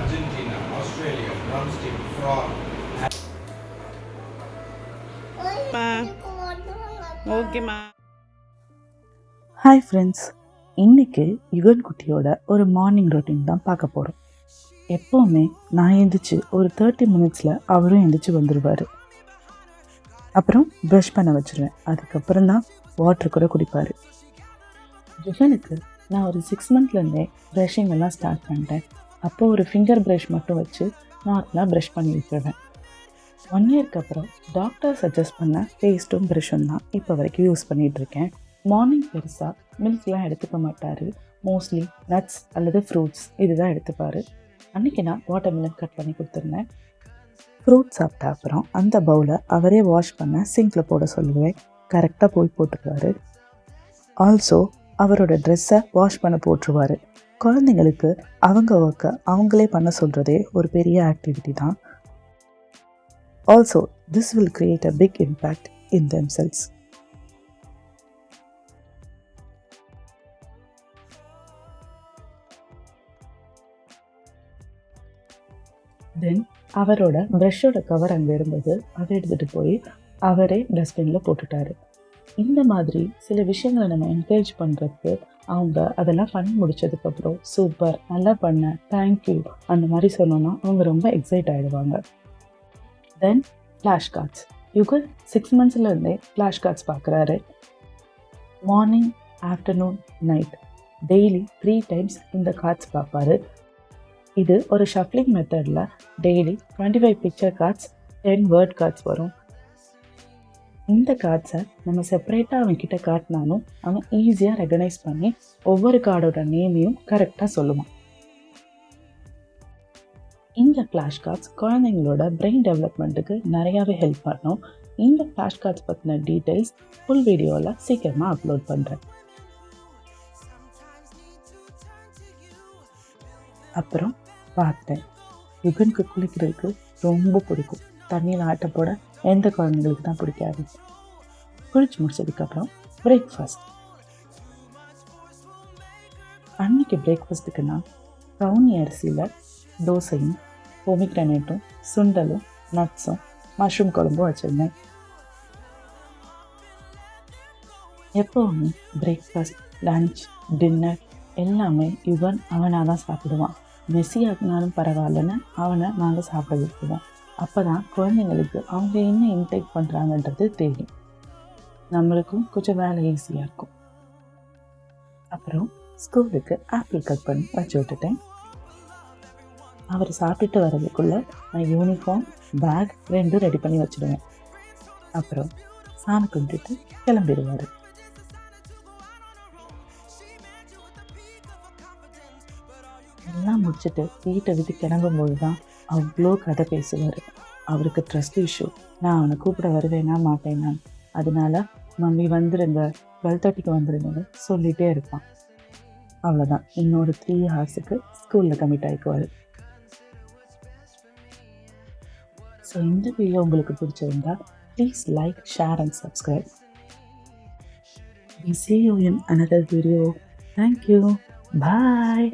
Argentina, Australia, drumstick, frog. ஓகேம்மா. Hi friends, இன்றைக்கி யுகன் குட்டியோட ஒரு மார்னிங் ரொட்டீன் தான் பார்க்க போகிறோம். எப்போவுமே நான் எழுந்திரிச்சு ஒரு 30 மினிட்ஸில் அவரும் எழுந்திரிச்சு வந்துடுவார். அப்புறம் ப்ரஷ் பண்ண வச்சுருவேன். அதுக்கப்புறம் தான் வாட்டர் கூட குடிப்பார். யுகனுக்கு நான் ஒரு 6 மந்த்லேருந்தே ப்ரஷிங் எல்லாம் ஸ்டார்ட் பண்ணிட்டேன். அப்போ ஒரு ஃபிங்கர் ப்ரஷ் மட்டும் வச்சு நார்மலாக ப்ரஷ் பண்ணி விட்டுருவேன். 1 இயர்க்கு அப்புறம் டாக்டர் சஜஸ்ட் பண்ண பேஸ்ட்டும் ப்ரஷ்ஷும் தான் இப்போ வரைக்கும் யூஸ் பண்ணிகிட்ருக்கேன். மார்னிங் பெருசாக மில்க்லாம் எடுத்துக்க மாட்டார். மோஸ்ட்லி நட்ஸ் அல்லது ஃப்ரூட்ஸ் இதுதான் எடுத்துப்பார். அன்றைக்கி நான் வாட்டர்மெலன் கட் பண்ணி கொடுத்துருந்தேன். ஃப்ரூட் சாப்பிட்ட அப்புறம் அந்த பவுலை அவரே வாஷ் பண்ண சிங்கில் போட சொல்லுவேன். கரெக்டாக போய் போட்டுருவார். ஆல்சோ அவரோட ட்ரெஸ்ஸை வாஷ் பண்ண போட்டுருவார். குழந்தைங்களுக்கு அவங்க ஒர்க்கை அவங்களே பண்ண சொல்கிறதே ஒரு பெரிய ஆக்டிவிட்டி தான். Also this will create a big impact in themselves. Then அவரோட ப்ரஷ்ஷோட கவர் அங்கே இருந்தது. அதை எடுத்துகிட்டு போய் அவரே டஸ்ட்பினில் போட்டுட்டாரு. இந்த மாதிரி சில விஷயங்களை நம்ம என்கரேஜ் பண்ணுறதுக்கு அவங்க அதெல்லாம் பண்ணி முடித்ததுக்கப்புறம் சூப்பர், நல்லா பண்ண, தேங்க்யூ அந்த மாதிரி சொன்னோன்னா அவங்க ரொம்ப எக்ஸைட் ஆகிடுவாங்க. Then flash cards. யுகன் 6 மந்த்ஸ்லேருந்தே ஃப்ளாஷ் கார்ட்ஸ் பார்க்குறாரு. Morning, afternoon, night daily 3 times இந்த கார்ட்ஸ் பார்ப்பாரு. இது ஒரு ஷஃப்லிங் மெத்தடில் daily 25 picture cards, 10 word cards வரும். இந்த கார்ட்ஸை நம்ம செப்பரேட்டாக அவன்கிட்ட காட்டினாலும் அவன் ஈஸியாக ரெகனைஸ் பண்ணி ஒவ்வொரு கார்டோட நேமையும் கரெக்டாக சொல்லுவான். இந்த ஃப்ளாஷ் கார்ட்ஸ் குழந்தைங்களோட பிரெயின் டெவலப்மெண்ட்டுக்கு நிறையாவே ஹெல்ப் பண்ணும். இந்த ஃப்ளாஷ் கார்ட்ஸ் பற்றின டீட்டெயில்ஸ் ஃபுல் வீடியோவில் சீக்கிரமாக அப்லோட் பண்ணுறேன். அப்புறம் பார்த்தேன், யுகனுக்கு குளிக்கிறதுக்கு ரொம்ப பிடிக்கும். தண்ணியில் ஆட்ட போட எந்த குழந்தைங்களுக்கு தான் பிடிக்காது. குளிச்சு முடிச்சதுக்கப்புறம் பிரேக்ஃபாஸ்ட். அன்னைக்கு பிரேக்ஃபாஸ்ட்டுக்கு நான் ப்ரௌனி அரிசியில் தோசையும், பொமிக்ரனேட்டும், சுண்டலும், நட்ஸும், மஷ்ரூம் குழம்பும் வச்சுருந்தேன். எப்போவுமே பிரேக்ஃபாஸ்ட், லன்ச், டின்னர் எல்லாமே யுகன் அவனாக தான் சாப்பிடுவான். மெஸ்ஸியாகினாலும் பரவாயில்லன்னு அவனை நாங்கள் சாப்பிட வைக்குவோம். அப்போ தான் குழந்தைங்களுக்கு அவங்க என்ன இன்டேக் பண்ணுறாங்கன்றது தெரியும். நம்மளுக்கும் கொஞ்சம் வேலை ஈஸியாக இருக்கும். அப்புறம் ஸ்கூலுக்கு ஆப்பிள் கட் பண்ணி வச்சு விட்டுட்டேன். அவர் சாப்பிட்டுட்டு வர்றதுக்குள்ளே நான் யூனிஃபார்ம், பேக் 2 ரெடி பண்ணி வச்சுடுவேன். அப்புறம் சாமி கும்பிட்டுட்டு கிளம்பிடுவார். எல்லாம் முடிச்சுட்டு வீட்டை விட்டு கிளம்பும்போது தான் அவ்வளோ கதை பேசுவார். அவருக்கு ட்ரஸ்ட் இஷ்யூ. நான் அவனை கூப்பிட வருவேனா மாட்டேனா, அதனால மம்மி வந்துடுங்க, 12:30க்கு வந்துடுங்கன்னு சொல்லிகிட்டே இருப்பான். அவ்வளோதான், இன்னொரு 3 ஹார்ஸுக்கு ஸ்கூலில் கமிட் ஆகிக்குவார். ஸோ இந்த வீடியோ உங்களுக்கு பிடிச்சிருந்தா please like, share and subscribe. We see you in another video. Thank you. Bye.